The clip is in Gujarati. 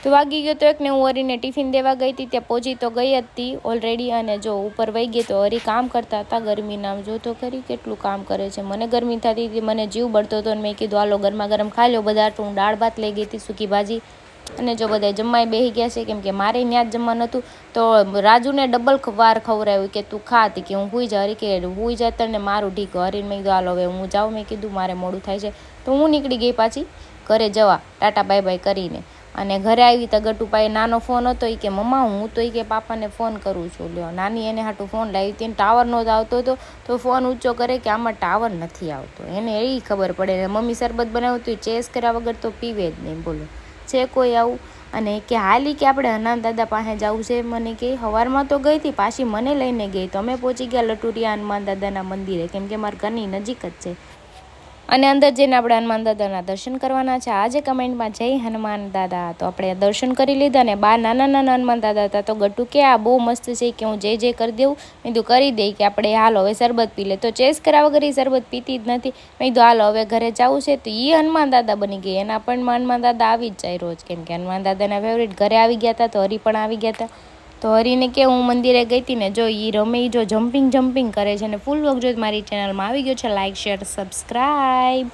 તો વાગી ગયો તો એક ને હું હરીને ટિફિન દેવા ગઈ હતી, ત્યાં પહોંચી તો ગઈ હતી ઓલરેડી, અને જો ઉપર વહી ગઈ તો હરી કામ કરતા હતા ગરમીના. જો તો ખરી કેટલું કામ કરે છે. મને ગરમી થતી હતી, મને જીવ બળતો હતો, અને મેં કીધું હાલો ગરમા ગરમ ખાઈ લો બધા. હું દાળ ભાત લઈ ગઈ હતી, સૂકી ભાજી, અને જો બધા જમવાય બેસી ગયા છે, કેમ કે મારે ત્યાં જ જમવાનું હતું. તો રાજુને ડબલ વાર ખવડાવ્યું કે તું ખાતી કે હું હુઈ જા. હરી કે હુઈ જા તને મારું ઠીક. હરીને મેં કીધું હાલો હવે હું જાઉં, મેં કીધું મારે મોડું થાય છે. તો હું નીકળી ગઈ પાછી ઘરે જવા, ટાટા બાય બાય કરીને. અને ઘરે આવી તો ગટુભાઈ નાનો ફોન હતો, એ કે મમ્મા હું તો એ કે પાપાને ફોન કરું છું. લ્યો નાની એને હાટું ફોન લાવી હતી, ટાવર નહોતો આવતો હતો, તો ફોન ઊંચો કરે કે આમાં ટાવર નથી આવતો. એને એ ખબર પડે. મમ્મી શરબત બનાવ્યું હતું, ચેસ કર્યા વગર તો પીવે જ નહીં. બોલો છે કોઈ આવું? અને કે હાલી કે આપણે હનાન દાદા પાસે જવું છે. મને કે સવારમાં તો ગઈ હતી, પાછી મને લઈને ગઈ. તો અમે પહોંચી ગયા લટુરિયા હનુમાન દાદાના મંદિરે, કેમ કે મારા ઘરની નજીક જ છે. અને અંદર જઈને આપણે હનુમાન દાદાના દર્શન કરવાના છે. આજે કમેન્ટમાં જય હનુમાન દાદા, તો આપણે દર્શન કરી લીધા. ને બા નાના નાના હનુમાન દાદા હતા. તો ગટુ કે આ બહુ મસ્ત છે, કે હું જે કરી દેવું. મેં કીધું કરી દઈ, કે આપણે હાલો હવે શરબત પી લે. તો ચેસ કર્યા વગર એ શરબત પીતી જ નથી. મેં કીધું હાલો હવે ઘરે જવું છે. તો એ હનુમાન દાદા બની ગઈ. એના પણ હનુમાન દાદા આવી જ જાય રોજ, કેમ કે હનુમાન દાદાના ફેવરેટ. ઘરે આવી ગયા હતા, તો હરી પણ આવી ગયા હતા. તો હરીને કે હું મંદિરે ગઈ હતી ને, જો એ રમે, જો જમ્પિંગ કરે છે. અને ફૂલ વર્ક જો મારી ચેનલમાં આવી ગયો છે. Like share subscribe.